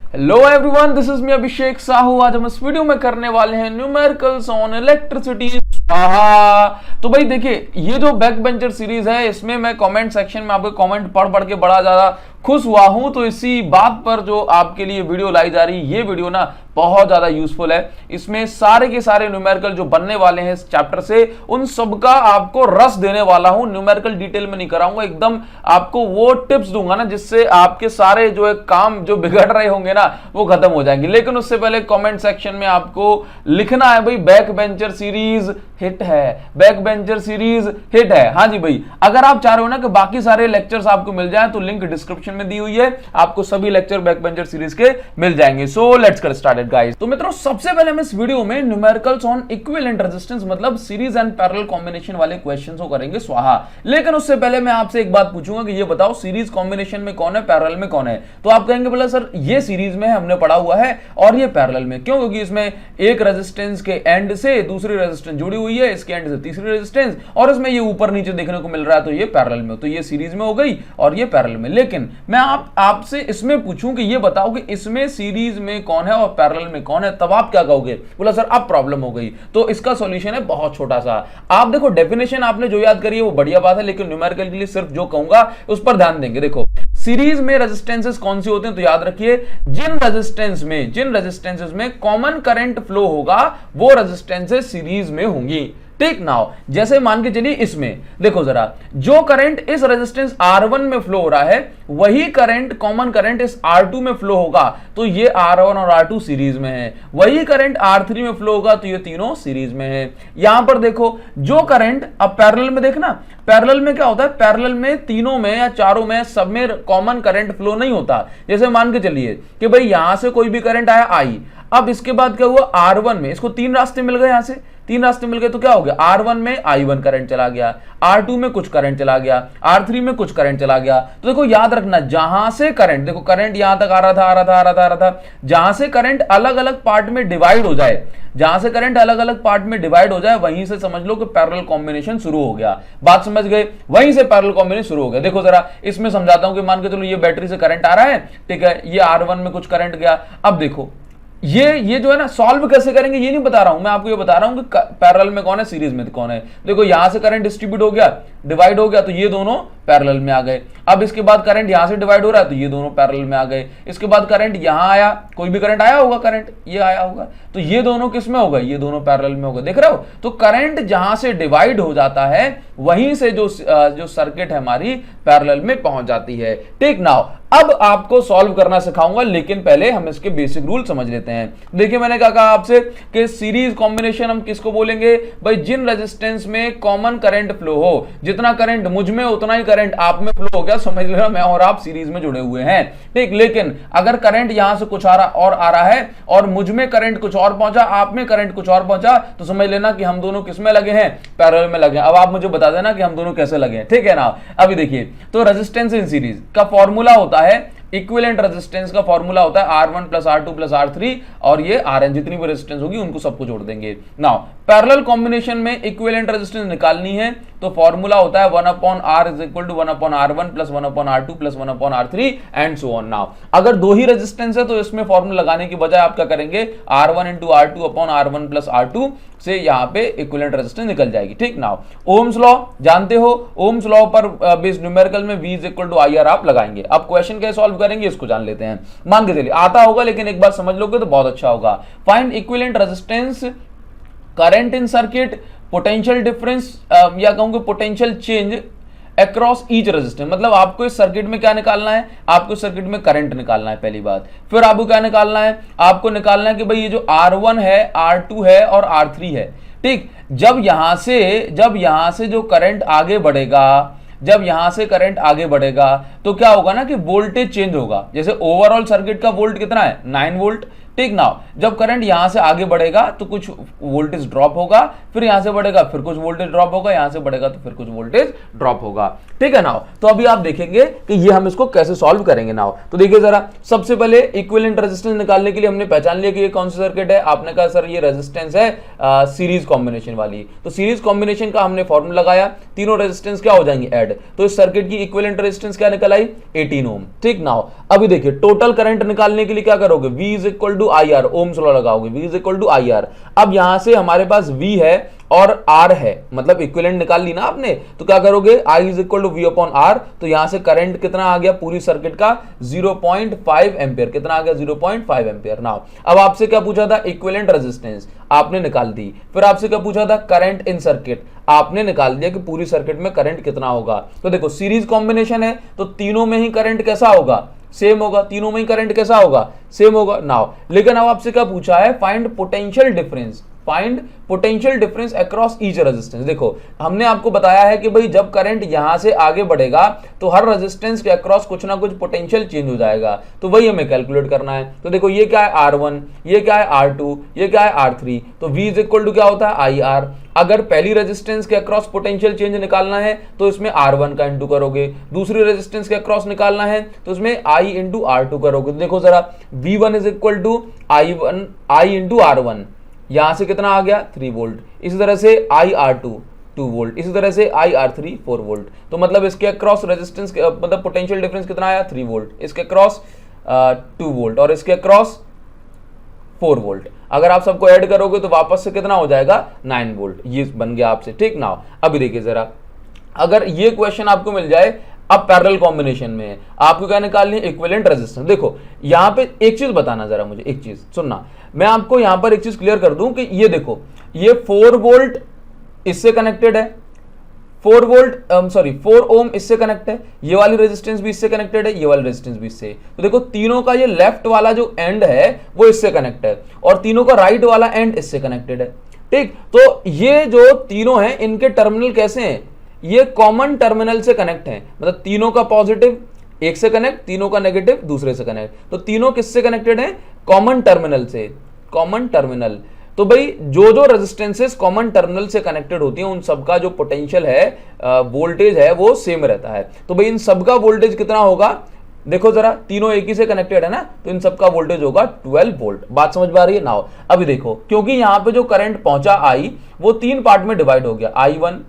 Hello everyone, this is me Abhishek Sahu. आज हम इस वीडियो में करने वाले हैं न्यूमेरिकल्स ऑन इलेक्ट्रिसिटी। तो भाई देखिए, ये जो बैक बेंचर सीरीज है इसमें मैं कमेंट सेक्शन में आपके कमेंट पढ़ पढ़ के बड़ा ज्यादा खुश हुआ हूं। तो इसी बात पर जो आपके लिए वीडियो लाई जा रही है, ये वीडियो ना बहुत ज्यादा यूजफुल है। इसमें सारे के सारे न्यूमेरिकल जो बनने वाले हैं इस चैप्टर से, उन सबका आपको रस देने वाला हूं। न्यूमेरिकल डिटेल में नहीं कराऊंगा, एकदम आपको वो टिप्स दूंगा ना जिससे आपके सारे जो है काम जो बिगड़ रहे होंगे ना वो खत्म हो जाएंगे। लेकिन उससे पहले कमेंट सेक्शन में आपको लिखना है भाई बैक बेंचर सीरीज हिट है, बैक बेंचर सीरीज हिट है। हाँ जी भाई, अगर आप चाह रहे हो ना कि बाकी सारे लेक्चर्स आपको मिल जाए तो लिंक डिस्क्रिप्शन में दी हुई है, आपको सभी लेक्चर बैक बेंचर सीरीज के मिल जाएंगे। So let's get started guys. तो मित्रों, सबसे पहले हम इस वीडियो में न्यूमेरिकल्स ऑन इक्विवेलेंट रेजिस्टेंस मतलब सीरीज एंड पैरेलल कॉम्बिनेशन वाले क्वेश्चंस को करेंगे स्वाहा। लेकिन उससे पहले मैं आपसे एक बात पूछूंगा कि ये बताओ सीरीज कॉम्बिनेशन में कौन है, पैरेलल में कौन है। तो आप कहेंगे बोला सर ये सीरीज में हमने पढ़ा हुआ है और ये पैरेलल में। क्यों? क्योंकि इसमें एक रेजिस्टेंस के एंड से दूसरी रेजिस्टेंस जुड़ी हुई है, इसके एंड से तीसरी रेजिस्टेंस, और इसमें ये ऊपर नीचे देखने को मिल रहा है, तो ये पैरेलल में, तो ये सीरीज में हो गई और ये पैरेलल में। लेकिन मैं आपसे इसमें पूछूं कि ये बताओ कि इसमें सीरीज में कौन है और पैरेलल में कौन है, तब आप क्या कहोगे? बोला सर अब प्रॉब्लम हो गई। तो इसका सॉल्यूशन है बहुत छोटा सा। आप देखो, डेफिनेशन आपने जो याद करी है वो बढ़िया बात है, लेकिन न्यूमेरिकल के लिए सिर्फ जो कहूंगा उस पर ध्यान देंगे। देखो, सीरीज में रेजिस्टेंसेस कौन से होते हैं? तो याद रखिए, जिन रेजिस्टेंसेस में कॉमन करंट फ्लो होगा वो रेजिस्टेंसेस सीरीज में होंगी। ठीक नाउ, जैसे मान के चलिए इसमें देखो जरा, जो करंट इस रेजिस्टेंस R1 में फ्लो हो रहा है वही करंट, कॉमन करंट इस R2 में फ्लो होगा, तो ये R1 और R2 सीरीज में है। वही करंट R3 में फ्लो होगा तो ये तीनों सीरीज में है। यहां पर देखो, जो करंट अब पैरेलल में देखना, पैरेलल में क्या होता है? पैरेलल में तीनों में या चारों में सब में कॉमन करंट फ्लो नहीं होता। जैसे मान के चलिए कि भाई यहां से कोई भी करंट आया I, अब इसके बाद क्या हुआ? R1 में इसको तीन रास्ते मिल गए, यहां से तीन रास्ते मिल गए, तो क्या हो गया? R1 में I1 करंट चला गया, R2 में कुछ करंट चला गया, R3 में कुछ करंट चला गया। तो देखो याद रखना, जहां से करंट, देखो करंट यहां तक आ रहा था, जहां से करंट अलग अलग पार्ट में डिवाइड हो जाए, जहां से करंट अलग अलग पार्ट में डिवाइड हो जाए, वहीं से समझ लो कि पैरेलल कॉम्बिनेशन शुरू हो गया। बात समझ गए? वहीं से पैरेलल कॉम्बिनेशन शुरू हो गया। देखो जरा इसमें समझाता हूं कि मान के चलो ये बैटरी से करंट आ रहा है, ठीक है, ये R1 में कुछ करंट गया। अब देखो ये जो है ना, सॉल्व कैसे करेंगे ये नहीं बता रहा हूं मैं आपको, ये बता रहा हूं कि पैरेलल में कौन है, सीरीज में कौन है। देखो यहां से करंट डिस्ट्रीब्यूट हो गया, डिवाइड हो गया, तो ये दोनों पैरेलल में आ गए। अब इसके बाद करंट यहां से डिवाइड हो रहा है तो ये दोनों पैरेलल में आ गए। इसके बाद करंट यहां आया, कोई भी करंट आया होगा, करंट ये आया होगा, तो ये दोनों किस में हो गए? ये दोनों पैरेलल में हो गए। देख रहे हो? तो करंट जहां से डिवाइड हो जाता है वहीं से जो सर्किट है हमारी पैरेलल में पहुंच जाती है। टेक नाउ, अब आपको सॉल्व करना सिखाऊंगा, लेकिन पहले हम इसके बेसिक रूल समझ लेते हैं। देखिए मैंने क्या कहा आपसे कि सीरीज कॉम्बिनेशन हम किसको बोलेंगे? भाई जिन रेजिस्टेंस में कॉमन करंट फ्लो हो, जितना करंट मुझ में उतना ही करंट आप में फ्लो हो गया, समझ लेना मैं और आप सीरीज में जुड़े हुए हैं। ठीक, लेकिन अगर करंट यहां से कुछ आ रहा है और मुझ में करंट कुछ और पहुंचा, आप में करंट कुछ और पहुंचा, तो समझ लेना कि हम दोनों किस में लगे हैं? पैरेलल में लगे हैं। अब आप मुझे बता देना कि हम दोनों कैसे लगे हैं, ठीक है ना? अभी देखिए, तो रेजिस्टेंस इन सीरीज का फॉर्मूला होता है, इक्विवेलेंट रेजिस्टेंस का फॉर्मूला होता है R1 plus R2 plus R3, और ये Rn, जितनी भी रेजिस्टेंस होगी उनको सबको जोड़ देंगे। नाउ पैरेलल कॉम्बिनेशन में इक्विवेलेंट रेजिस्टेंस निकालनी है तो फॉर्मूला होता है 1/R is equal to 1/R1 plus 1/R2 plus 1/R3 and so on. Now अगर दो ही रेजिस्टेंस है तो इसमें फॉर्मूला लगाने की बजाय आप क्या करेंगे? R1 into R2 upon R1 plus R2 से यहां पे इक्विवेलेंट रेजिस्टेंस निकल जाएगी। ठीक, नाउ ओम्स लॉ जानते हो, ओम्स लॉ पर बेस्ड न्यूमेरिकल में V is equal to IR आप लगाएंगे। अब क्वेश्चन कैसे सॉल्व करेंगे इसको जान लेते हैं। मान के चलिए आता होगा, लेकिन एक बार समझ लोगे तो बहुत अच्छा होगा। Find equivalent resistance, current in circuit, potential difference या कहूंगे potential change across each resistance. मतलब आपको इस सर्किट में क्या निकालना है? आपको इस सर्किट में करंट निकालना है पहली बात। फिर आपको क्या निकालना है? आपको निकालना है कि भाई ये जो R1 है, R2 है और R3 है, ठीक, जब यहां से जो करंट आगे बढ़ेगा, जब यहां से करंट आगे बढ़ेगा तो क्या होगा ना कि वोल्टेज चेंज होगा। जैसे ओवरऑल सर्किट का वोल्ट कितना है? 9 वोल्ट, ठीक ना। जब करंट यहां से आगे बढ़ेगा तो कुछ वोल्टेज ड्रॉप होगा, फिर यहां से बढ़ेगा फिर कुछ वोल्टेज ड्रॉप होगा, यहां से बढ़ेगा तो फिर कुछ वोल्टेज ड्रॉप होगा, ठीक है ना। तो अभी आप देखेंगे कि ये हम इसको कैसे सॉल्व करेंगे ना। तो देखिए जरा, सबसे पहले इक्विवेलेंट रेजिस्टेंस निकालने के लिए हमने पहचान लिया कि ये कौन सा सर्किट है। आपने कहा सर ये रेजिस्टेंस है सीरीज कॉम्बिनेशन वाली, तो सीरीज कॉम्बिनेशन का हमने फॉर्मूला लगाया, तीनों रेजिस्टेंस क्या हो जाएंगे ऐड, तो इस सर्किट की इक्विवेलेंट रेजिस्टेंस क्या निकल आई 18 ओम, ठीक ना। अभी देखिए टोटल करंट निकालने के लिए क्या करोगे, V is equal to I R, Ohm's law लगाओगे, V is equal to I R. अब यहां से हमारे पास V है और R है, मतलब इक्विवेलेंट निकाल ली ना आपने, तो क्या करोगे I is equal to V upon R, तो यहां से करंट कितना आ गया पूरी सर्किट का 0.5 एम्पियर, कितना आ गया 0.5 एम्पियर। नाउ अब आपसे क्या पूछा था, इक्विवेलेंट रेजिस्टेंस आपने निकाल दी, फिर आपसे क्या पूछा था, करंट इन सर्किट आपने निकाल दिया कि पूरी सर्किट में करंट कितना होगा। तो देखो सीरीज कॉम्बिनेशन है तो तीनों में ही करंट कैसा होगा, सेम होगा, तीनों में ही करंट कैसा होगा, सेम होगा। नाउ लेकिन अब आपसे क्या पूछा है, find potential difference, find potential difference across each resistance. देखो हमने आपको बताया है कि भाई जब करंट यहां से आगे बढ़ेगा तो हर रेजिस्टेंस के अक्रॉस कुछ ना कुछ पोटेंशियल चेंज हो जाएगा, तो वही हमें कैलकुलेट करना है। तो देखो ये क्या है R1, ये क्या है R2, ये क्या है R3, तो V इज इक्वल टू क्या होता है IR। अगर पहली रेजिस्टेंस के अक्रॉस पोटेंशियल चेंज निकालना है तो इसमें R1 का इंटू करोगे, दूसरी रेजिस्टेंस के अक्रॉस निकालना है तो इसमें I इंटू R2 करोगे। तो देखो जरा V1 is equal to I into R1, यहां से कितना आ गया 3 वोल्ट, इसी तरह से IR2 2 वोल्ट, इसी तरह से IR3 4 वोल्ट। तो मतलब इसके अक्रॉस रेजिस्टेंस मतलब पोटेंशियल डिफरेंस कितना आया 3 वोल्ट, इसके अक्रॉस 2 वोल्ट और इसके अक्रॉस 4 वोल्ट। अगर आप सबको ऐड करोगे तो वापस से कितना हो जाएगा 9 वोल्ट, ये बन गया आपसे, ठीक ना। अभी देखिए जरा, अगर ये क्वेश्चन आपको मिल जाए अब पैरेलल कॉम्बिनेशन में, आपको क्या निकालनी है, इक्विवेलेंट रेजिस्टेंस। देखो यहां पे एक चीज बताना जरा, मुझे एक चीज सुनना, मैं आपको यहां पर एक चीज क्लियर कर दूं कि ये देखो ये 4 वोल्ट इससे कनेक्टेड है, 4 वोल्ट सॉरी 4 ओम इससे कनेक्ट है, ये वाली रेजिस्टेंस भी इससे कनेक्टेड है, ये वाली रेजिस्टेंस भी इससे। तो देखो तीनों का ये लेफ्ट वाला जो एंड है वो इससे कनेक्ट है और तीनों का राइट वाला एंड इससे कनेक्टेड है, ठीक। तो ये जो तीनों हैं इनके टर्मिनल कैसे हैं, ये कॉमन टर्मिनल से कनेक्ट हैं, मतलब तीनों का पॉजिटिव एक से कनेक्ट, तीनों का नेगेटिव दूसरे से कनेक्ट, तो तीनों किससे कनेक्टेड हैं, कॉमन टर्मिनल से, कॉमन टर्मिनल। तो भाई जो जो रेजिस्टेंसेस कॉमन टर्मिनल से कनेक्टेड होती हैं उन सबका जो पोटेंशियल है वोल्टेज है वो सेम रहता है। तो भाई इन सबका वोल्टेज कितना होगा, देखो जरा तीनों एक ही से कनेक्टेड है ना, तो इन सबका वोल्टेज होगा 12 वोल्ट। बात समझ में आ रही है ना। अभी देखो क्योंकि यहां पे जो करंट पहुंचा I वो 3 पार्ट में डिवाइड हो गया, I1,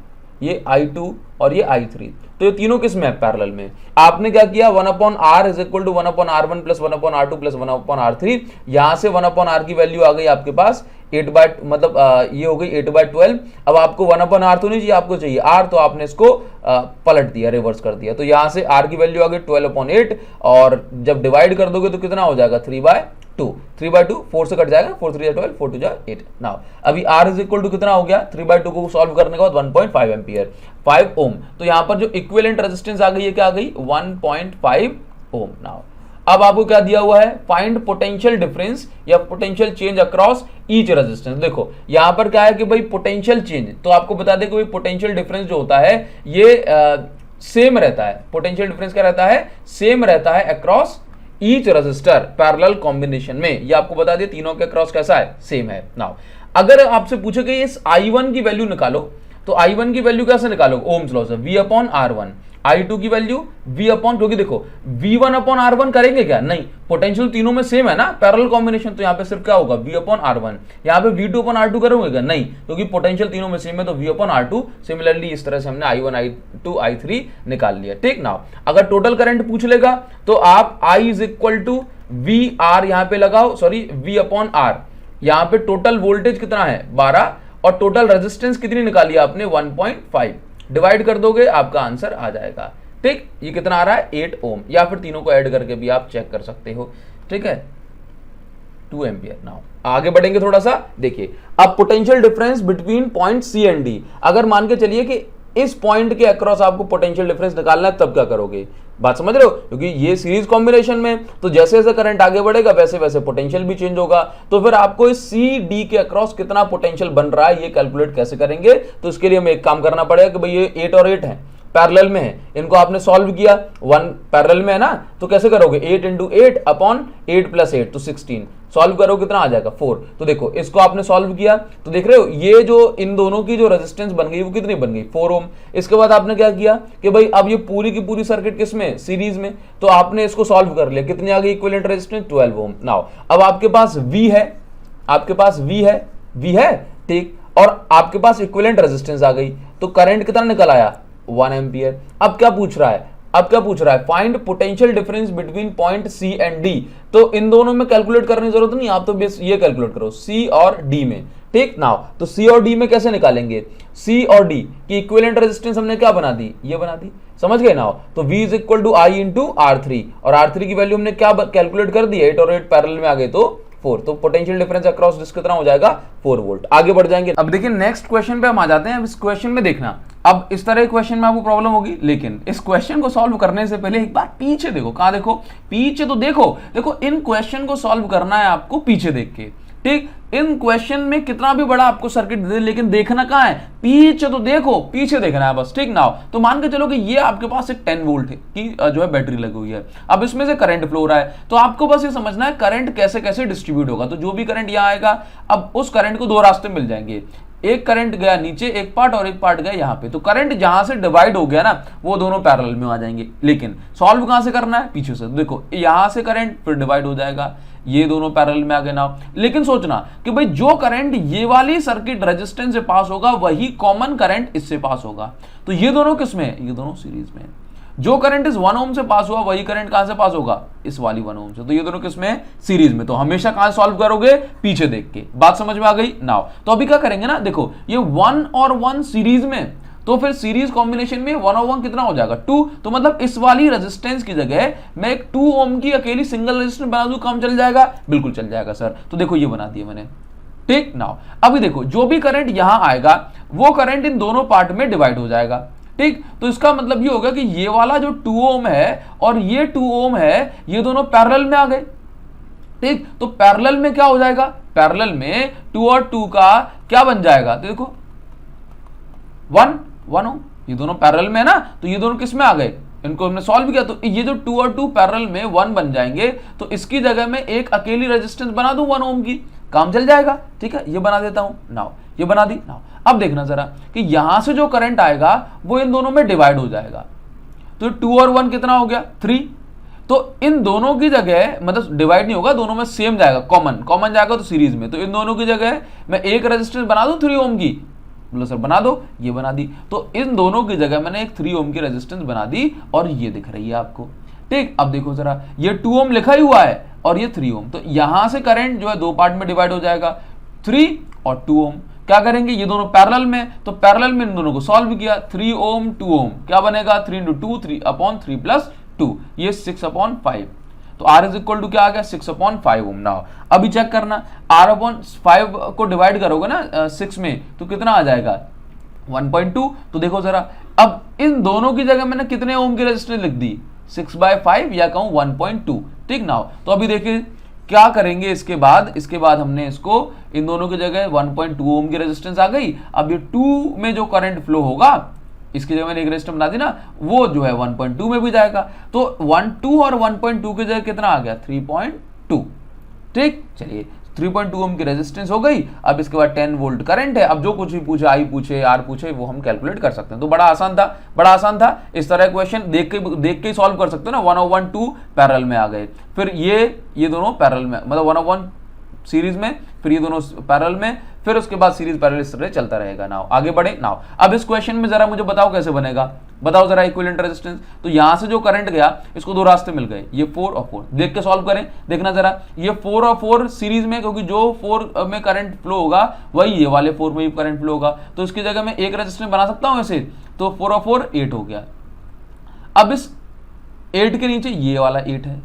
ये I2 और ये I3, तो ये तीनों किस में है, पैरेलल में। आपने क्या किया 1/R is equal to 1/R1 plus 1/R2 plus 1/R3, यहां से 1/R की वैल्यू आ गई आपके पास 8 मतलब ये हो गई 8/12। अब आपको 1/R तो नहीं चाहिए, आपको चाहिए R, तो आपने इसको पलट दिया, रिवर्स कर दिया, तो यहां से R की वैल्यू आ गई 12/8 और जब डिवाइड कर दोगे तो कितना हो जाएगा 3/2, 3/2 4 से कट जाएगा, 4 3 12, 4 2 8। नाउ अभी R इज इक्वल टू कितना हो गया, 3/2 को सॉल्व करने के बाद 1.5 एम्पियर 5 ओम। तो यहां पर जो इक्विवेलेंट रेजिस्टेंस आ गई है क्या आ गई 1.5 ओम। नाउ अब आपको क्या दिया हुआ है, फाइंड पोटेंशियल डिफरेंस या potential change across each resistance. देखो यहां पर क्या है कि भाई पोटेंशियल चेंज, तो आपको बता दें कि भाई पोटेंशियल डिफरेंस जो होता है ये सेम रहता है, पोटेंशियल डिफरेंस क्या रहता है, सेम रहता है across each resistor parallel combination में। ये आपको बता दिया तीनों के अक्रॉस कैसा है, सेम है। नाउ अगर आपसे पूछे कि इस I1 की वैल्यू निकालो, तो I1 की वैल्यू कैसे निकालोगे, ओम्स लॉ से, V/R1, I2 की वैल्यू V अपॉन, क्योंकि देखो V1/R1 करेंगे क्या, नहीं, पोटेंशियल तीनों में सेम है ना पैरेलल कॉम्बिनेशन, तो यहां पे सिर्फ क्या होगा V/R1। यहां पे V2/R2 करोगे क्या, नहीं, क्योंकि पोटेंशियल तीनों में सेम है तो V/R2। सिमिलरली इस तरह से हमने I1 I2 I3 निकाल लिया, ठीक ना। अगर टोटल करंट पूछ लेगा तो आप I is equal to VR यहां पे लगाओ, सॉरी V/R, यहां पे टोटल वोल्टेज कितना है 12 और टोटल रेजिस्टेंस कितनी निकाली आपने 1.5, डिवाइड कर दोगे आपका आंसर आ जाएगा, ठीक। ये कितना आ रहा है 8 ओम, या फिर तीनों को ऐड करके भी आप चेक कर सकते हो, ठीक है 2 एम्पियर। नाउ आगे बढ़ेंगे थोड़ा सा, देखिए अब potential difference between point C and D. अगर मान के चलिए कि इस पॉइंट के अक्रॉस आपको पोटेंशियल डिफरेंस निकालना है, तब क्या करोगे, बात समझ रहे हो, क्योंकि ये सीरीज कॉम्बिनेशन में तो जैसे जैसे करंट आगे बढ़ेगा वैसे वैसे पोटेंशियल भी चेंज होगा, तो फिर आपको इस सी डी के अक्रॉस कितना पोटेंशियल बन रहा है ये कैलकुलेट कैसे करेंगे। तो इसके लिए हमें एक काम करना पड़ेगा कि भाई ये 8 और 8 है, पैरेलल में है, इनको आपने सॉल्व किया, 1 पैरेलल में है ना, तो कैसे करोगे 8 इंटू 8 अपॉन 8 प्लस 8 तो 16, सॉल्व करो कितना आ जाएगा 4। तो देखो इसको आपने सॉल्व किया तो देख रहे हो ये जो इन दोनों की जो रेजिस्टेंस बन गई वो कितनी बन गई 4 ओम। इसके बाद आपने क्या किया कि भाई अब ये पूरी की पूरी सर्किट किसमें सीरीज में, तो आपने इसको सॉल्व कर लिया, कितनी आ गई इक्विवेलेंट रेजिस्टेंस 12 ओम। नाउ अब आपके पास V है, आपके पास V है ठीक, और आपके पास इक्विवेलेंट रेजिस्टेंस आ गई, तो करंट कितना निकल आया 1 एम्पियर। अब क्या पूछ रहा है, find potential difference between point C and D। तो इन दोनों में कैलकुलेट करने की जरूरत नहीं, आप तो बस ये कैलकुलेट करो C और D में, ठीक। नाउ तो C और D में कैसे निकालेंगे, C और D की इक्विवेलेंट रेजिस्टेंस हमने क्या बना दी, ये बना दी, समझ गए ना। तो V is equal to I into R3, और R3 की वैल्यू हमने क्या कैलकुलेट कर दी, 8 और 8 पैरेलल में आ गए तो 4, तो पोटेंशियल डिफरेंस अक्रॉस डिस्क कितना हो जाएगा 4 वोल्ट। आगे बढ़ जाएंगे। अब देखिए नेक्स्ट क्वेश्चन पे हम आ जाते हैं। अब इस क्वेश्चन में देखना, अब इस तरह क्वेश्चन में आपको प्रॉब्लम होगी, लेकिन इस क्वेश्चन को सॉल्व करने से पहले एक बार पीछे देखो, कहां देखो, पीछे तो देखो इन क्वेश्चन को सॉल्व करना है आपको पीछे देख के, ठीक। इन क्वेश्चन में कितना भी बड़ा आपको सर्किट दे, लेकिन देखना कहां है, पीछे तो देखो, पीछे देखना है बस, ठीक ना। तो मान के चलो कि ये आपके पास एक 10 वोल्ट की जो है बैटरी लगी हुई है, अब इसमें से करंट फ्लो हो रहा है, तो आपको बस ये समझना है करंट कैसे कैसे डिस्ट्रीब्यूट होगा। तो जो भी करंट यहां आएगा, अब उस करंट को दो रास्ते मिल जाएंगे, एक करंट गया नीचे एक पार्ट और एक पार्ट गया यहाँ पे, तो करंट जहां से डिवाइड हो गया ना वो दोनों पैरेलल में आ जाएंगे। लेकिन सॉल्व कहां से करना है, पीछे से। देखो यहां से करंट फिर डिवाइड हो जाएगा, ये दोनों पैरेलल में आ गए ना। लेकिन सोचना कि भाई जो करंट ये वाली सर्किट रेजिस्टेंस से पास होगा वही कॉमन करंट इससे पास होगा, तो ये दोनों किसमें है, ये दोनों सीरीज में। जो करंट इस 1 ओम से पास हुआ वही करंट कहां से पास होगा, इस वाली 1 ओम से, तो ये दोनों किसमें सीरीज में। तो हमेशा कहां सॉल्व करोगे, पीछे देख के। बात समझ में आ गई नाउ। तो अभी क्या करेंगे ना, देखो ये 1 और 1 सीरीज में, तो फिर सीरीज कॉम्बिनेशन में 1 और 1 कितना हो जाएगा 2, तो मतलब इस वाली रेजिस्टेंस की जगह मैं एक 2 ओम की अकेली सिंगल रेजिस्टेंस बना दूं, काम चल जाएगा, बिल्कुल चल जाएगा सर। तो देखो ये बना दिया मैंने, ठीक। नाउ अभी देखो जो भी करंट यहां आएगा वो करंट इन दोनों पार्ट में डिवाइड हो जाएगा, ठीक। तो इसका मतलब ये होगा कि ये वाला जो 2 ओम है और ये 2 ओम है, ये दोनों पैरेलल में आ गए, ठीक। तो पैरेलल में क्या हो जाएगा, पैरेलल में 2 और 2 का क्या बन जाएगा, तो देखो 1 ओम, ये दोनों पैरेलल में है ना, तो ये दोनों किस में आ गए, इनको हमने सॉल्व किया, तो ये जो 2 और 2 पैरेलल में 1 बन जाएंगे, तो इसकी जगह में एक अकेली रेजिस्टेंस बना दूं 1 ओम की, काम चल जाएगा, ठीक है। ये बना देता हूं नाउ, ये बना दी नाउ। अब देखना जरा कि यहां से जो करंट आएगा वो इन दोनों में डिवाइड हो जाएगा, तो 2 और 1 कितना हो गया 3, तो इन दोनों की जगह मतलब डिवाइड नहीं होगा, दोनों में सेम जाएगा, कॉमन जाएगा, तो सीरीज में, तो इन दोनों की जगह मैं एक रेजिस्टेंस बना दूं 3 ओम की, बोलो सर बना दो, ये बना दी। तो इन दोनों की जगह मैंने एक 3 ओम की रेजिस्टेंस बना दी और ये दिख रही है आपको, ठीक। अब देखो जरा ये 2 ओम लिखा ही हुआ है और ये 3 ओम, तो यहां से करंट जो है दो पार्ट में डिवाइड हो जाएगा, 3 और 2 ओम। क्या करेंगे, ये दोनों पैरेलल में, तो पैरेलल में इन दोनों को सॉल्व किया, 3 ओम 2 ओम क्या बनेगा 3 इंटू 2 3 अपॉन 3 प्लस 2, ये 6 अपॉन 5, तो R इज इक्वल टू क्या आ गया 6 अपॉन 5 ओम। नाउ अभी चेक करना, R अपॉन 5 को डिवाइड करोगे ना 6 में, तो कितना आ जाएगा 1.2। तो देखो जरा, अब इन दोनों की जगह मैंने कितने ओम की रेजिस्टेंस लिख दी 6/5 या कहूं 1.2, ठीक। नाउ तो अभी देखिए क्या करेंगे, इसके बाद हमने इसको इन दोनों की जगह 1.2 ओम की रेजिस्टेंस आ गई। अब ये 2 में जो करंट फ्लो होगा इसकी जगह मैंने एक रेजिस्टेंस बना दी ना, वो जो है 1.2 में भी जाएगा, तो 1.2 और 1.2 की जगह कितना आ गया 3.2, ठीक। चलिए 3.2 ओम की रेजिस्टेंस हो गई। अब इसके बाद 10 वोल्ट करंट है, अब जो कुछ भी पूछे आई पूछे आर पूछे वो हम कैलकुलेट कर सकते हैं। तो बड़ा आसान था। इस तरह क्वेश्चन देख के ही सॉल्व कर सकते हो ना। 1 और 1 2 पैरेलल में आ गए, फिर ये दोनों पैरेलल में, मतलब 1 और 1 सीरीज में, फिर ये दोनों पैरेलल में, फिर उसके बाद सीरीज पैरेलल, इस तरह चलता रहेगा। नाउ आगे बढ़े। नाउ अब इस क्वेश्चन में जरा मुझे बताओ कैसे बनेगा, बताओ जरा इक्विवेलेंट रेजिस्टेंस। तो यहां से जो करंट गया इसको दो रास्ते मिल गए, ये 4 और 4, देख के सॉल्व करें। देखना जरा, ये 4 और 4 सीरीज में, क्योंकि जो 4 में करंट फ्लो होगा वही ये वाले 4 में भी करंट फ्लो होगा, तो इसकी जगह मैं एक रेजिस्टेंस बना सकता हूं ऐसे, तो 4 और 4 8 हो गया। अब इस 8 के नीचे ये वाला 8 है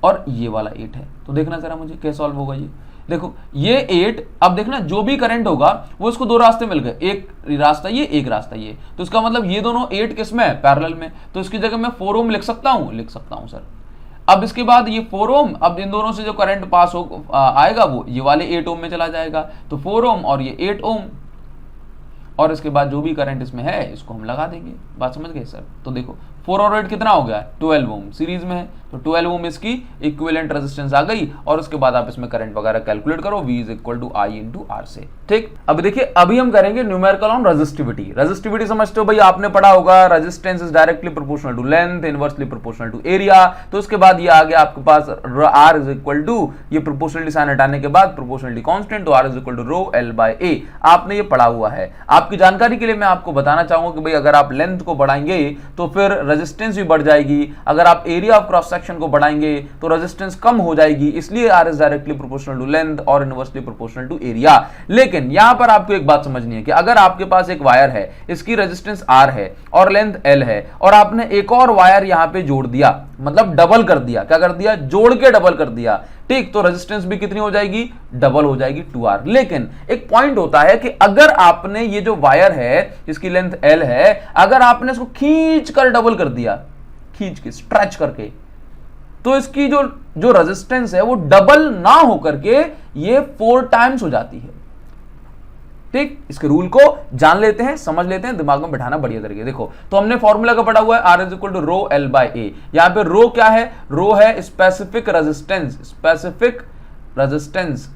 और ये वाला 8 है, तो देखना जरा मुझे कैसे सॉल्व होगा ये। देखो ये 8, अब देखना जो भी करंट होगा वो इसको दो रास्ते मिल गए, एक रास्ता ये एक रास्ता ये, तो इसका मतलब ये दोनों 8 किस में है पैरेलल में, तो इसकी जगह मैं 4 ओम लिख सकता हूं सर। अब इसके बाद ये 4 ओम, अब इन दोनों से जो करंट पास आएगा वो ये वाले 8 ओम में चला जाएगा, तो 4 ओम और ये 8 ओम, और इसके बाद जो भी करंट इसमें है इसको हम लगा देंगे। बात समझ गए सर? तो देखो 4 और 8 कितना हो गया, 12 ओम सीरीज में है, तो 12 ओम इसकी इक्विवेलेंट रेजिस्टेंस आ गई, और उसके बाद आप इसमें करंट वगैरह कैलकुलेट करो, V is equal to I into R से। ठीक, अब देखिए अभी हम करेंगे न्यूमेरिकल ऑन रेजिस्टिविटी। रेजिस्टिविटी समझते हो भाई, आपने पढ़ा होगा resistance is directly proportional to length, inversely proportional to area. तो उसके बाद ये आ गया आपके पास R इज इक्वल टू, ये प्रोपोर्शनलिटी साइन हटाने के बाद प्रोपोर्शनलिटी कांस्टेंट, तो R is equal to rho L by A। आपने ये पढ़ा हुआ है। आपकी जानकारी के लिए मैं आपको बताना चाहूंगा कि भाई अगर आप लेंथ को बढ़ाएंगे तो फिर रेजिस्टेंस भी बढ़ जाएगी, अगर आप एरिया ऑफ क्रॉस सेक्शन को बढ़ाएंगे तो रेजिस्टेंस कम हो जाएगी, इसलिए R is directly proportional to length और इनवर्सली प्रोपोर्शनल टू एरिया। लेकिन यहां पर आपको एक बात समझनी है कि अगर आपके पास एक वायर है, इसकी रेजिस्टेंस R है और लेंथ L है, और आपने एक और वायर यहां पे जोड़ दिया, मतलब डबल कर दिया, क्या कर दिया, जोड़ के डबल कर दिया, ठीक, तो रेजिस्टेंस भी कितनी हो जाएगी, डबल हो जाएगी 2R। लेकिन एक पॉइंट होता है कि अगर आपने ये जो वायर है जिसकी लेंथ L है, अगर आपने इसको खींच कर डबल कर दिया, खींच के स्ट्रेच करके, तो इसकी जो रेजिस्टेंस है वो डबल ना होकर के ये 4 टाइम्स हो जाती है। ठीक, इसके रूल को जान लेते हैं, समझ लेते हैं, दिमाग में बैठाना बढ़िया तरीके। देखो तो हमने फॉर्मूला का पढ़ा हुआ है R is equal to rho L by A। यहां पे रो क्या है, रो है स्पेसिफिक रेजिस्टेंस, स्पेसिफिक रेजिस्टेंस,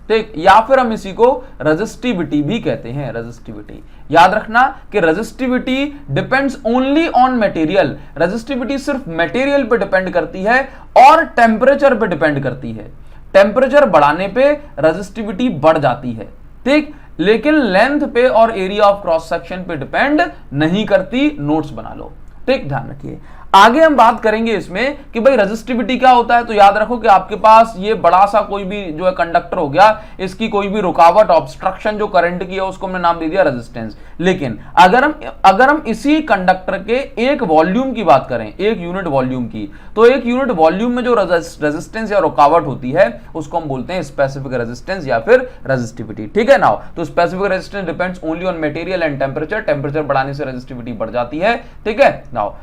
ठीक, या फिर हम इसी को रेजिस्टिविटी भी कहते हैं, रेजिस्टिविटी। याद रखना कि resistivity depends only on material, resistivity सिर्फ मटेरियल पे डिपेंड करती है और टेम्परेचर पे डिपेंड करती है। टेम्परेचर बढ़ाने पे रेजिस्टिविटी बढ़ जाती है, ठीक, लेकिन लेंथ पे और एरिया ऑफ क्रॉस सेक्शन पे डिपेंड नहीं करती। नोट्स बना लो, ठीक, ध्यान रखिए। आगे हम बात करेंगे इसमें कि भाई रेजिस्टिविटी क्या होता है। तो याद रखो कि आपके पास ये बड़ा सा कोई भी जो है कंडक्टर हो गया, इसकी कोई भी रुकावट, ऑब्स्ट्रक्शन जो करंट की है उसको हमने नाम दे दिया रेजिस्टेंस। लेकिन अगर हम इसी कंडक्टर के एक वॉल्यूम की बात करें, एक यूनिट वॉल्यूम की, तो एक यूनिट वॉल्यूम में जो रेजिस्टेंस या रुकावट होती है उसको हम बोलते हैं स्पेसिफिक रेजिस्टेंस या फिर रेजिस्टिविटी। ठीक है नाउ, तो specific resistance depends only on material and temperature. Temperature बढ़ाने से रेजिस्टिविटी बढ़ जाती है, ठीक है नाउ,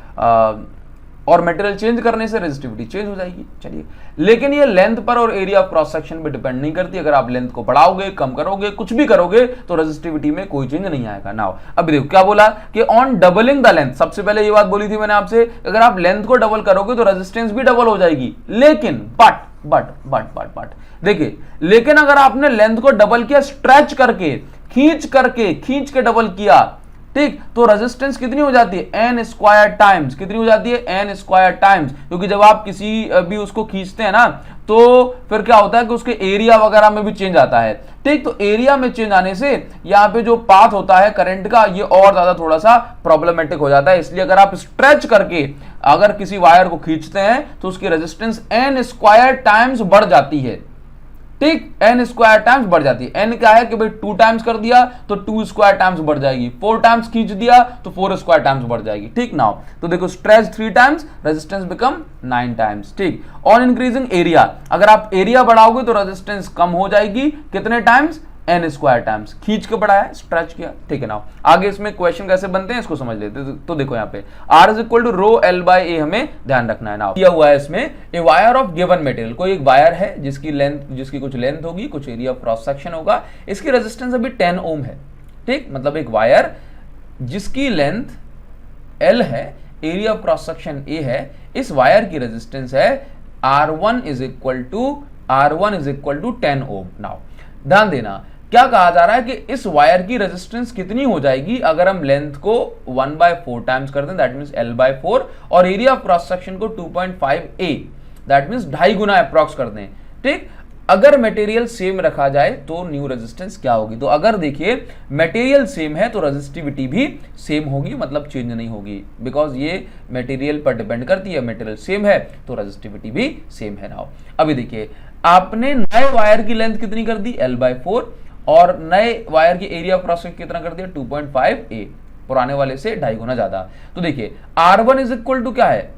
और मटेरियल चेंज करने से रेजिस्टिविटी चेंज हो जाएगी। चलिए, लेकिन ये लेंथ पर और एरिया ऑफ क्रॉस सेक्शन पे डिपेंड नहीं करती। अगर आप लेंथ को बढ़ाओगे, कम करोगे, कुछ भी करोगे तो रेजिस्टिविटी में कोई चेंज नहीं आएगा। नाउ अब देखो क्या बोला कि ऑन डबलिंग द लेंथ, सबसे पहले ये बात बोली थी मैंने आपसे, अगर आप लेंथ को डबल करोगे तो रेजिस्टेंस भी डबल हो जाएगी। लेकिन बट देखिए, लेकिन अगर आपने लेंथ को डबल किया स्ट्रेच करके, खींच के डबल किया, ठीक, तो रेजिस्टेंस कितनी हो जाती है, n स्क्वायर टाइम्स। कितनी हो जाती है, n स्क्वायर टाइम्स, क्योंकि जब आप किसी भी उसको खींचते हैं ना तो फिर क्या होता है कि उसके एरिया वगैरह में भी चेंज आता है। ठीक, तो एरिया में चेंज आने से यहाँ पे जो पाथ होता है करंट का, ये और ज्यादा थोड़ा सा प्रॉब्लमेटिक हो जाता है। इसलिए अगर आप स्ट्रेच करके अगर किसी वायर को खींचते हैं तो उसकी रेजिस्टेंस n स्क्वायर टाइम्स बढ़ जाती है। ठीक, n स्क्वायर टाइम्स बढ़ जाती है। n क्या है कि भाई 2 टाइम्स कर दिया तो 2 स्क्वायर टाइम्स बढ़ जाएगी, 4 टाइम्स खींच दिया तो 4 स्क्वायर टाइम्स बढ़ जाएगी। ठीक, नाउ तो देखो stretch 3 times, resistance become 9 times. ठीक, ऑन इंक्रीजिंग एरिया, अगर आप एरिया बढ़ाओगे तो रेजिस्टेंस कम हो जाएगी, कितने टाइम्स, n स्क्वायर टाइम्स। खींच के बढ़ाया, स्ट्रेच किया। ठीक है, नाउ आगे इसमें क्वेश्चन कैसे बनते हैं इसको समझ लेते हैं। तो देखो यहाँ पे R is equal to rho L by A हमें ध्यान रखना है। नाउ दिया हुआ है इसमें a wire of given material, कोई एक वायर है जिसकी कुछ लेंथ होगी, कुछ एरिया ऑफ क्रॉस सेक्शन होगा, इसकी रेजिस्टेंस अभी 10 ओम है। ठीक, मतलब एक वायर जिसकी लेंथ L है, area of cross section A है, इस वायर की रेजिस्टेंस है R1 is equal to 10 ohm. Now ध्यान देना, क्या कहा जा रहा है कि इस वायर की रेजिस्टेंस कितनी हो जाएगी अगर हम लेंथ को 1/4 टाइम्स कर दें, दैट मींस L/4, और एरिया ऑफ क्रॉस सेक्शन को 2.5A, that means 2.5 Guna approx कर दें। ठीक, अगर मटेरियल सेम रखा जाए तो न्यू रेजिस्टेंस क्या होगी। तो अगर देखिए मटेरियल सेम है तो रेजिस्टिविटी भी सेम होगी, मतलब चेंज नहीं होगी, बिकॉज ये मटेरियल पर डिपेंड करती है। मटेरियल सेम है तो रेजिस्टिविटी भी सेम है। नाउ अभी देखिए, आपने नए वायर की लेंथ कितनी कर दी, L/4, और नए वायर की एरिया क्रॉस सेक्शन कितना कर दिया, 2.5A, पुराने वाले से 2.5 गुना ज्यादा। तो देखिए R1 इज इक्वल टू क्या है,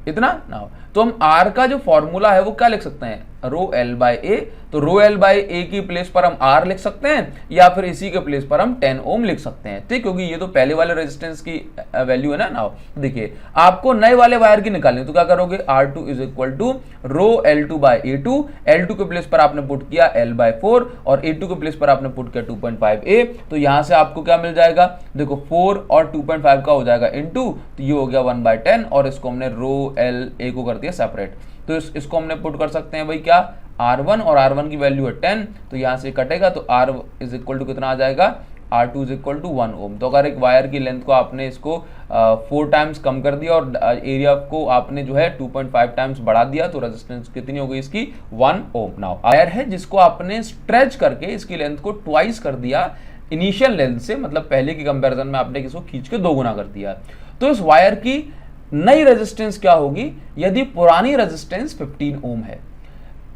इतना। नाउ तो हम R का जो फॉर्मूला है वो क्या लिख सकते हैं, रो एल बाई ए। तो रो एल बाई ए की प्लेस पर हम R लिख सकते हैं या फिर इसी के प्लेस पर हम 10 ओम लिख सकते हैं, ठीक, क्योंकि ये तो पहले वाले रेजिस्टेंस की वैल्यू है ना। नाउ देखिए आपको नए वाले वायर की निकालनी, तो क्या करोगे, R2 is equal to rho L2 by A2, L2 के प्लेस पर आपने पुट किया L बाई 4 और A2 के प्लेस पर आपने पुट किया 2.5A। तो यहां से आपको क्या मिल जाएगा, देखो 4 और 2.5 का हो जाएगा इनटू, तो ये हो गया 1/10 और इसको हमने रो एल ए को कर दिया सेपरेट। तो इसको हमने पुट कर सकते हैं भाई क्या, R1 और R1 की वैल्यू है 10, तो यहां से कटेगा तो R इज इक्वल टू कितना आ जाएगा, R2 इज इक्वल टू 1 ओम। तो अगर एक वायर की लेंथ को आपने इसको 4 टाइम्स कम कर दिया और एरिया को आपने जो है 2.5 टाइम्स बढ़ा दिया तो रेजिस्टेंस कितनी हो गई इसकी, 1 ओम। नाउ वायर है जिसको आपने स्ट्रेच करके इसकी लेंथ को ट्वाइस कर दिया इनिशियल लेंथ से, मतलब पहले की कंपैरिजन में आपने इसको खींच के 2 गुना कर दिया, तो इस वायर की नई रेजिस्टेंस क्या होगी, यदि पुरानी रेजिस्टेंस 15 ओम है।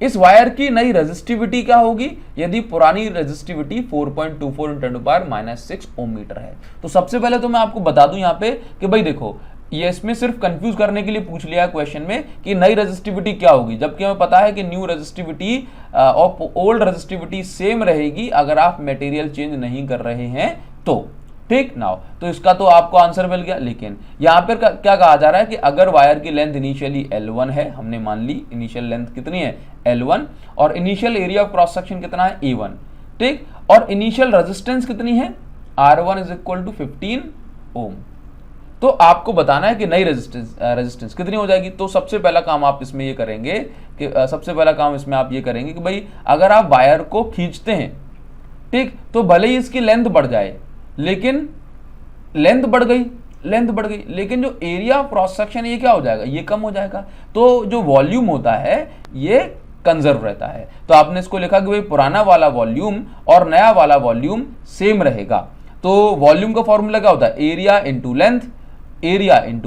इस वायर की नई रेजिस्टिविटी क्या होगी, यदि पुरानी रेजिस्टिविटी 4.24 × 10⁻⁻6 ओम मीटर है। तो सबसे पहले तो मैं आपको बता दूं यहाँ पे कि भाई देखो, ये इसमें सिर्फ कंफ्यूज करने के लिए पूछ लिया है क्वेश्चन में कि नई रेजिस्टिविटी क्या होगी, जबकि हमें पता है कि न्यू रेजिस्टिविटी और ओल्ड रेजिस्टिविटी सेम रहेगी अगर आप मटेरियल चेंज नहीं कर रहे हैं तो, ठीक। नाउ तो इसका तो आपको आंसर मिल गया, लेकिन यहाँ पर क्या कहा जा रहा है कि अगर वायर की लेंथ इनिशियली L1 है, हमने मान ली इनिशियल लेंथ कितनी है L1 और initial area of cross section कितना है A1, ठीक, और इनिशियल रेजिस्टेंस कितनी है R1 इज इक्वल टू 15 ओम। तो आपको बताना है कि नई रेजिस्टेंस कितनी हो जाएगी। तो सबसे पहला काम आप इसमें ये करेंगे कि आप ये करेंगे कि भाई अगर आप वायर को खींचते हैं, ठीक, तो भले ही इसकी लेंथ बढ़ जाए, लेकिन लेंथ बढ़ गई, लेकिन जो एरिया ऑफ क्रॉस सेक्शन ये क्या हो जाएगा, ये कम हो जाएगा। तो जो वॉल्यूम होता है ये कंजर्व रहता है। तो आपने इसको लिखा कि भाई पुराना वाला वॉल्यूम और नया वाला वॉल्यूम सेम रहेगा। तो वॉल्यूम का फॉर्मूला क्या होता है, एरिया इंटू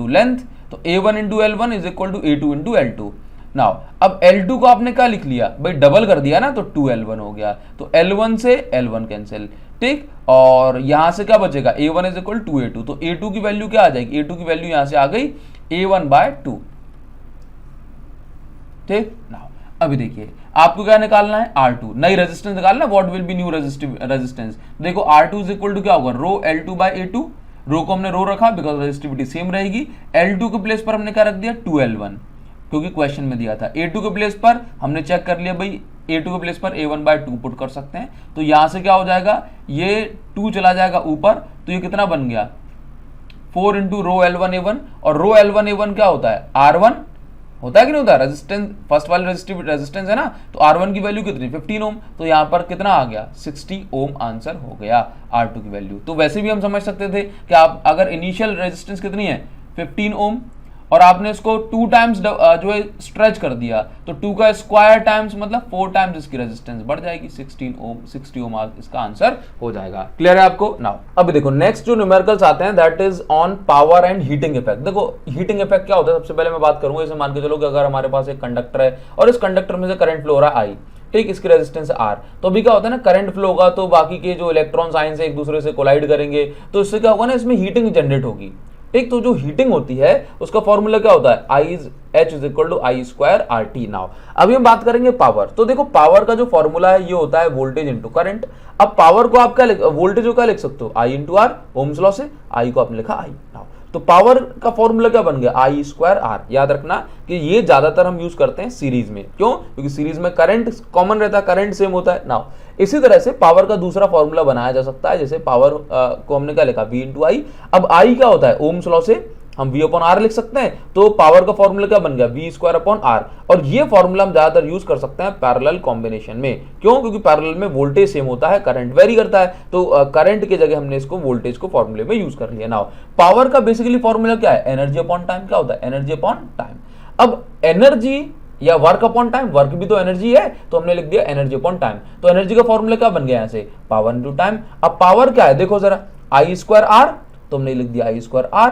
लेंथ, तो A1 into L1 is equal to A2 into L2। Now अब L2 को आपने क्या लिख लिया भाई, डबल कर दिया ना, तो 2L1 हो गया, तो L1 से L1 कैंसिल, ठीक, और यहां से क्या बचेगा, A1 is equal to A2, तो A2 की वैल्यू क्या आ जाएगी, A2 की वैल्यू यहां से आ गई A1/2, ठीक। नाउ अभी देखिए आपको क्या निकालना है, R2, नई रेजिस्टेंस निकालना, what will be new resistance. देखो R2 इज इक्वल टू क्या होगा, रो L2/A2, रो को हमने रो रखा बिकॉज रेजिस्टिविटी सेम रहेगी। L2 के प्लेस पर हमने क्या रख दिया, 2L1, क्योंकि क्वेश्चन में दिया था। A2 के प्लेस पर हमने चेक कर लिया भाई, A2 के प्लेस पर A1/2 पुट कर सकते हैं, तो यहां से क्या हो जाएगा, ये 2 चला जाएगा ऊपर, तो ये कितना बन गया 4 इंटू रो L1A1, और रो L1A1 क्या होता है, R1 होता है कि नहीं होता, रेजिस्टेंस, फर्स्ट वाली रेजिस्टेंस है ना, तो R1 की वैल्यू कितनी 15 ओम, तो यहां पर कितना आ गया 60 ओम आंसर हो गया R2 की वैल्यू। तो वैसे भी हम समझ सकते थे कि आप अगर इनिशियल रेजिस्टेंस कितनी है 15 ओम और आपने इसको 2 टाइम्स जो है स्ट्रेच कर दिया, तो 2 का स्क्वायर टाइम्स मतलब 4 टाइम्स इसकी रेजिस्टेंस बढ़ जाएगी, 60 ओम इसका आंसर हो जाएगा। क्लियर है आपको। नाउ अभी देखो नेक्स्ट जो न्यूमेरिकल्स आते हैं that is on power and heating effect. देखो हीटिंग इफेक्ट क्या होता है, सबसे पहले मैं बात करूंगा, जैसे मान के चलो कि अगर हमारे पास एक कंडक्टर है और इस कंडक्टर में से करंट फ्लो हो रहा है I, ठीक, इसकी रेजिस्टेंस R, तो अभी क्या होता है ना, करंट फ्लो होगा तो बाकी के जो इलेक्ट्रॉन्स आयन से एक दूसरे से कोलाइड करेंगे, तो इससे क्या होगा ना, इसमें हीटिंग जनरेट होगी, ठीक। तो जो हीटिंग होती है उसका फॉर्मूला क्या होता है, H is equal to I² RT। Now अभी हम बात करेंगे पावर। तो देखो पावर का जो फॉर्मूला है ये होता है वोल्टेज इंटू करंट। अब पावर को आप क्या वोल्टेज को क्या लिख सकते हो, I into R, Ohm's law से I को आपने लिखा I। नाउ तो पावर का फॉर्मूला क्या बन गया, I² R। याद रखना कि ये ज्यादातर हम यूज करते हैं सीरीज में, क्यों, क्योंकि सीरीज में करंट कॉमन रहता है, करंट सेम होता है। नाउ इसी तरह से पावर का दूसरा फॉर्मूला बनाया जा सकता है, जैसे पावर को हमने क्या लिखा, V इंटू आई। अब I क्या होता है, ओम्स लॉ से हम V अपॉन R लिख सकते हैं, तो पावर का फॉर्मूला क्या बन गया, V² अपॉन R। और ये फॉर्मूला हम ज्यादातर यूज कर सकते हैं पैरेलल कॉम्बिनेशन में, क्यों, क्योंकि पैरेलल में वोल्टेज सेम होता है, करंट वेरी करता है, तो करंट की जगह हमने इसको वोल्टेज को फॉर्मूले में यूज कर लिया। नाउ पावर का बेसिकली फॉर्मूला क्या है, एनर्जी अपॉन टाइम। क्या होता है, एनर्जी अपॉन टाइम। अब एनर्जी या वर्क अपॉन टाइम, वर्क भी तो एनर्जी है, तो हमने लिख दिया एनर्जी अपॉन टाइम। तो एनर्जी का फॉर्मूला क्या बन गया यहाँ से, पावर इंटू टाइम। अब पावर क्या है देखो जरा, I² R, तो हमने लिख दिया I² R,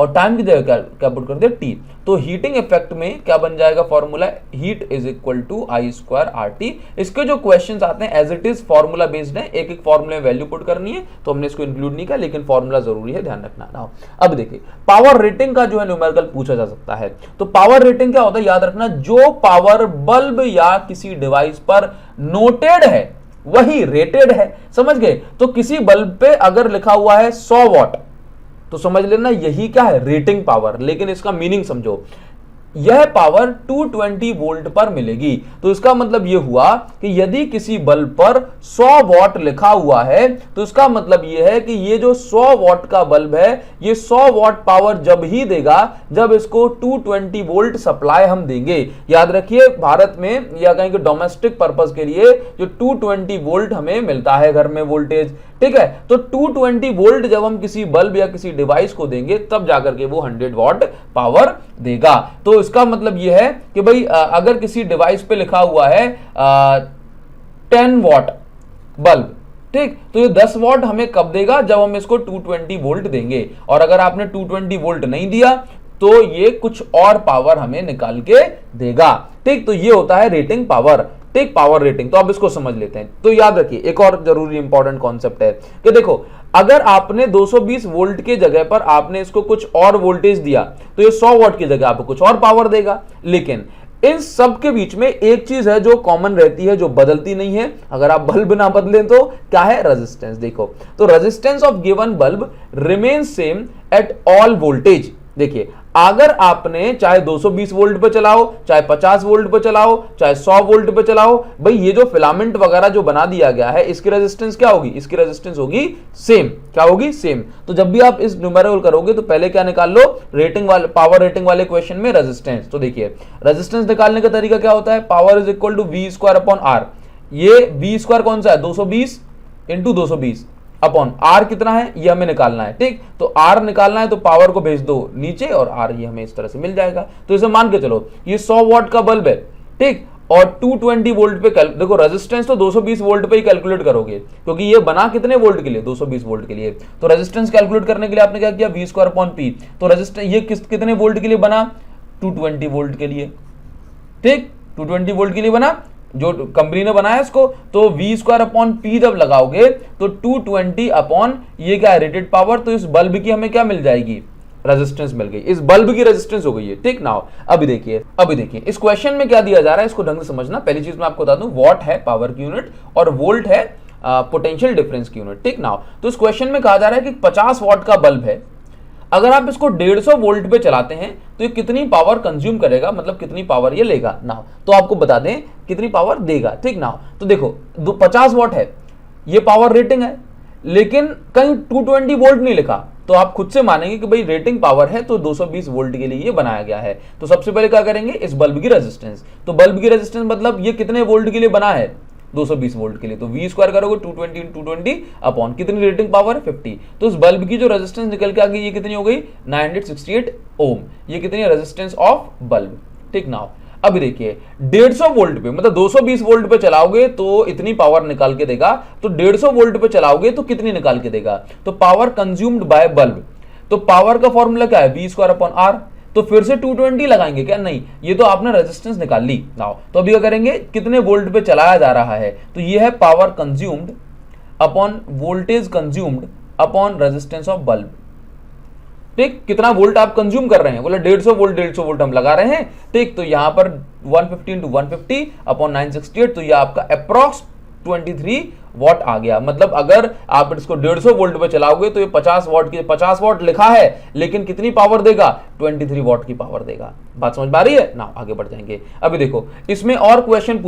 और टाइम की जगह क्या पुट कर दिया, टी। तो हीटिंग इफेक्ट में क्या बन जाएगा formula, heat is equal to I square R T. इसके जो क्वेश्चंस आते हैं as it is formula based है, एक एक फॉर्मूले में वैल्यू पुट करनी है, तो हमने इसको इंक्लूड नहीं किया, लेकिन फॉर्मूला जरूरी है, ध्यान रखना ना। अब देखिए पावर रेटिंग का जो है न्यूमेरिकल पूछा जा सकता है। तो पावर रेटिंग क्या होता है, याद रखना, जो पावर बल्ब या किसी डिवाइस पर नोटेड है वही रेटेड है, समझ गए। तो किसी बल्ब पे अगर लिखा हुआ है 100 वॉट, तो समझ लेना यही क्या है, रेटिंग पावर। लेकिन इसका मीनिंग समझो, यह पावर 220 वोल्ट पर मिलेगी। तो इसका मतलब यह हुआ कि यदि किसी बल्ब पर 100 वॉट लिखा हुआ है, तो इसका मतलब यह है कि ये जो 100 वॉट का बल्ब है, ये 100 वॉट पावर जब ही देगा जब इसको 220 वोल्ट सप्लाई हम देंगे। याद रखिए भारत में या कहीं के डोमेस्टिक पर्पस के लिए जो 220 वोल्ट हमें मिलता है घर में वोल्टेज, ठीक है। तो 220 वोल्ट जब हम किसी बल्ब या किसी डिवाइस को देंगे तब जाकर के वो 100 वॉट पावर देगा। तो इसका मतलब यह है कि भाई अगर किसी डिवाइस पे लिखा हुआ है 10 वॉट बल्ब, ठीक, तो ये 10 वॉट हमें कब देगा, जब हम इसको 220 वोल्ट देंगे। और अगर आपने 220 वोल्ट नहीं दिया तो ये कुछ और पावर हमें निकाल के देगा, ठीक। तो ये होता है रेटिंग पावर, ठीक, पावर रेटिंग। तो अब इसको समझ लेते हैं। तो याद रखिए एक और जरूरी इंपॉर्टेंट कॉन्सेप्ट है कि देखो अगर आपने 220 वोल्ट के जगह पर आपने इसको कुछ और वोल्टेज दिया तो ये 100 वॉट की जगह आपको कुछ और पावर देगा। लेकिन इन सब के बीच में एक चीज है जो कॉमन रहती है, जो बदलती नहीं है। अगर आप बल्ब ना बदलें तो क्या है, रेजिस्टेंस। देखो तो resistance of given bulb remain same at all voltage. देखिए अगर आपने चाहे 220 वोल्ट पे चलाओ, चाहे 50 वोल्ट पे चलाओ, चाहे 100 वोल्ट पे चलाओ, भाई ये जो फिलामेंट वगैरह जो बना दिया गया है इसकी रेजिस्टेंस क्या होगी, इसकी रेजिस्टेंस होगी सेम। क्या होगी, सेम। तो जब भी आप इस न्यूमेरिकल करोगे तो पहले क्या निकाल लो, रेटिंग वाले, पावर रेटिंग वाले क्वेश्चन में रेजिस्टेंस। तो देखिए रेजिस्टेंस निकालने का तरीका क्या होता है, power is equal to V square upon R. ये वी स्क्वायर कौन सा है, 220 इंटू 220 अपॉन आर कितना है ये हमें निकालना है, ठीक। तो आर निकालना है तो पावर को भेज दो नीचे और आर ये हमें इस तरह से मिल जाएगा। तो इसे मान के चलो ये 100 वॉट का बल्ब है, ठीक, और 220 वोल्ट पे देखो रेजिस्टेंस तो 220 वोल्ट पे ही कैलकुलेट करोगे क्योंकि ये बना कितने वोल्ट के लिए, 220 वोल्ट के लिए। तो रेजिस्टेंस कैलकुलेट करने के लिए आपने क्या किया, वी स्क्वायर अपॉन पी। तो रेजिस्टेंस ये कितने वोल्ट के लिए बना, 220 वोल्ट के लिए, ठीक, 220 वोल्ट के लिए बना जो कंपनी ने बनाया इसको। तो वी स्क्वायर अपॉन पी जब लगाओगे तो 220 अपॉन ये क्या है, रेटेड पावर। तो इस बल्ब की हमें क्या मिल जाएगी, रेजिस्टेंस मिल गई, इस बल्ब की रेजिस्टेंस हो गई है, ठीक। नाउ अभी देखिए इस क्वेश्चन में क्या दिया जा रहा है, इसको ढंग से समझना। पहली चीज मैं आपको बता दूं, वॉट है पावर की यूनिट और वोल्ट है पोटेंशियल डिफरेंस की यूनिट, ठीक। नाउ तो इस क्वेश्चन में कहा जा रहा है कि 50 वॉट का बल्ब है, अगर आप इसको 150 वोल्ट पे चलाते हैं तो ये कितनी पावर कंज्यूम करेगा, मतलब कितनी पावर ये लेगा। नाउ तो आपको बता दें कितनी पावर देगा, ठीक। नाउ तो देखो 50 वॉट है, ये पावर रेटिंग है, लेकिन कहीं 220 वोल्ट नहीं लिखा, तो आप खुद से मानेंगे कि भाई रेटिंग पावर है तो 220 वोल्ट के लिए ये बनाया गया है। तो सबसे पहले क्या करेंगे, इस बल्ब की रेजिस्टेंस। तो बल्ब की रेजिस्टेंस मतलब ये कितने वोल्ट के लिए बना है, 220 वोल्ट के लिए। तो वी स्क्वायर करोगे 220 अपॉन कितनी रेटिंग पावर, 50। तो इस बल्ब की जो रेजिस्टेंस निकल के आ गई ये कितनी हो गई, 968 ओम। ये कितनी है, रेजिस्टेंस ऑफ बल्ब, ठीक। नाउ अभी देखिए 150 वोल्ट पे, मतलब 220 वोल्ट पे चलाओगे तो इतनी पावर निकाल के देगा, तो 150 वोल्ट पे चलाओगे तो कितनी निकाल के देगा, तो पावर कंज्यूम्ड बाय बल्ब। तो पावर का फॉर्मूला क्या है, वी स्क्वायर अपॉन आर। तो फिर से 220 लगाएंगे क्या, नहीं, ये तो आपने रेजिस्टेंस निकाल ली। नाउ तो अभी क्या करेंगे, कितने वोल्ट पे चलाया जा रहा है, तो ये है power consumed upon voltage consumed upon resistance of bulb, ठीक। कितना वोल्ट आप कंज्यूम कर रहे हैं, बोले 150 वोल्ट हम लगा रहे हैं, ठीक। तो यहां पर 150 × 150 अपॉन 968, तो ये आपका अप्रॉक्स 23 वॉट आ गया। मतलब अगर आप इसको 150 वोल्ट पे चलाओगे तो ये 50 वॉट लिखा है, लेकिन कितनी पावर देगा, 23 वॉट की पावर देगा। बात समझ में आ रही है ना, आगे बढ़ जाएंगे। अभी देखो इसमें और क्वेश्चन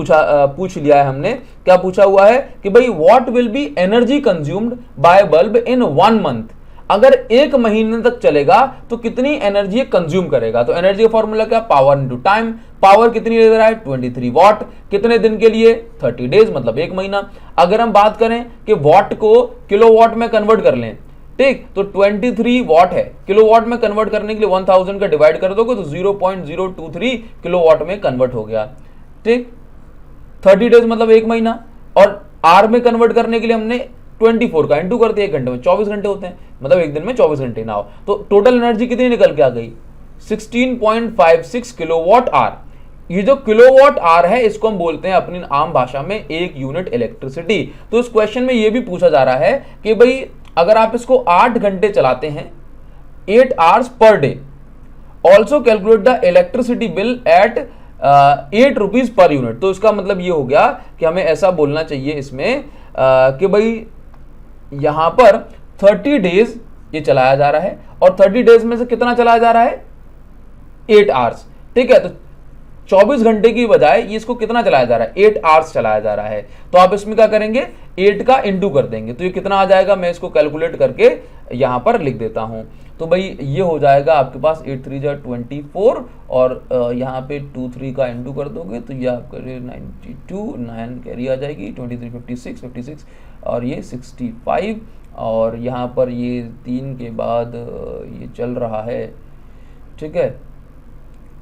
पूछ लिया है हमने। क्या पूछा हुआ है कि भाई what will be energy consumed by bulb in 1 month. अगर 1 महीने तक चलेगा तो कितनी एनर्जी कंज्यूम करेगा। तो एनर्जी का फॉर्मूला क्या, पावर इनटू टाइम। पावर कितनी ले रहा है, 23 वॉट। कितने दिन के लिए, 30 डेज, मतलब 1 महीना। अगर हम बात करें कि वॉट को किलोवाट में कन्वर्ट कर लें, ठीक, तो 23 वॉट है, किलोवाट में कन्वर्ट करने के लिए 1000 का डिवाइड कर दोगे तो 0.023 किलोवाट में कन्वर्ट हो गया, ठीक। 30 डेज मतलब 1 महीना। और आर में कन्वर्ट करने के लिए हमने 24 का इंटू करते हैं 1 घंटे में 24 घंटे होते हैं, मतलब एक दिन में 24 घंटे ना हो तो टोटल एनर्जी कितनी निकल के आ गई 16.56 किलोवाट आवर। ये जो किलोवाट आवर है इसको हम बोलते हैं अपनी आम भाषा में 1 यूनिट इलेक्ट्रिसिटी। तो इस क्वेश्चन में ये भी पूछा जा रहा है कि भाई अगर आप इसको 8 घंटे चलाते हैं 8 hours per day, also calculate the electricity bill eight 8 rupees per unit. तो इसका मतलब ये हो गया कि हमें ऐसा बोलना चाहिए इसमें कि भाई यहां पर 30 डेज ये चलाया जा रहा है और 30 डेज में से कितना चलाया जा रहा है 8 आवर्स, ठीक है। तो 24 घंटे की बजाय ये इसको कितना चलाया जा रहा है 8 आवर्स चलाया जा रहा है। तो आप इसमें क्या करेंगे 8 का इंटू कर देंगे तो ये कितना आ जाएगा, मैं इसको कैलकुलेट करके यहां पर लिख देता हूं। तो भाई ये हो जाएगा आपके पास 8 3 जा 24 और यहाँ पे 2 3 का इंटू कर दोगे तो ये आपका 92 9 कैरी आ जाएगी 23 56 और ये 65 और यहाँ पर ये 3 के बाद ये चल रहा है, ठीक है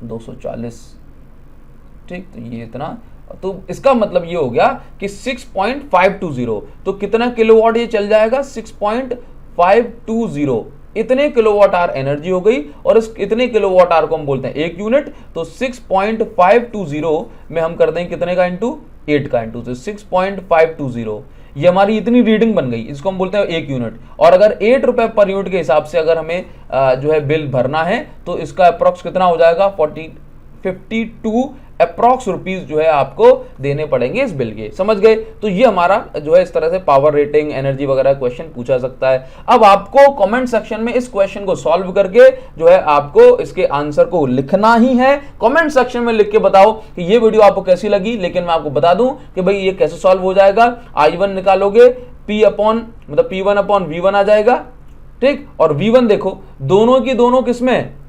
240, ठीक। तो ये इतना, तो इसका मतलब ये हो गया कि 6.520 तो कितना किलोवाट ये चल जाएगा 6.520 इतने किलोवाट आवर एनर्जी हो गई और इस इतने किलोवाट आवर को हम बोलते हैं 1 यूनिट। तो 6.520 में हम कर देंगे कितने का इंटू 8 का इंटू, तो 6.520 ये हमारी इतनी रीडिंग बन गई, इसको हम बोलते हैं 1 यूनिट। और अगर 8 रुपए पर यूनिट के हिसाब से अगर हमें जो है बिल भरना है तो इसका अप्रॉक्स कितना हो जाएगा 52 अप्रॉक्स रुपीज जो है आपको देने पड़ेंगे इस बिल के, समझ गए। तो ये हमारा जो है इस तरह से पावर रेटिंग एनर्जी वगैरह क्वेश्चन पूछा सकता है। अब आपको कमेंट सेक्शन में इस क्वेश्चन को सॉल्व करके जो है आपको इसके आंसर को लिखना ही है। कमेंट सेक्शन में लिख के बताओ कि ये वीडियो आपको कैसी लगी। लेकिन मैं आपको बता दूं कि भाई ये कैसे सॉल्व हो जाएगा, I1 निकालोगे P1 अपॉन V1 आ जाएगा, ठीक। और V1 देखो दोनों की दोनों किसमें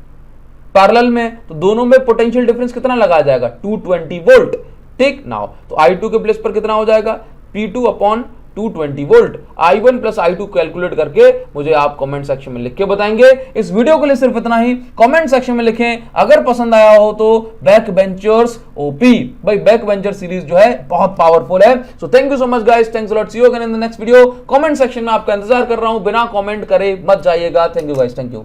पैरेलल में, तो दोनों में पोटेंशियल डिफरेंस कितना लगाया जाएगा 220 वोल्ट, ठीक। नाउ तो I2 के प्लेस पर कितना हो जाएगा P2 upon 220 volt. I1 plus I2 calculate करके मुझे आप कमेंट सेक्शन में लिख के बताएंगे। इस वीडियो के लिए सिर्फ इतना ही, कमेंट सेक्शन में लिखें अगर पसंद आया हो तो बैक बेंचर्स ओपी। भाई बैक बेंचर सीरीज जो है बहुत पावरफुल है। So thank you so much guys, thanks a lot, see you again in the next video. Comment section में आपका इंतजार कर रहा हूं, बिना कमेंट करे मत जाइएगा। Thank you guys, thank you.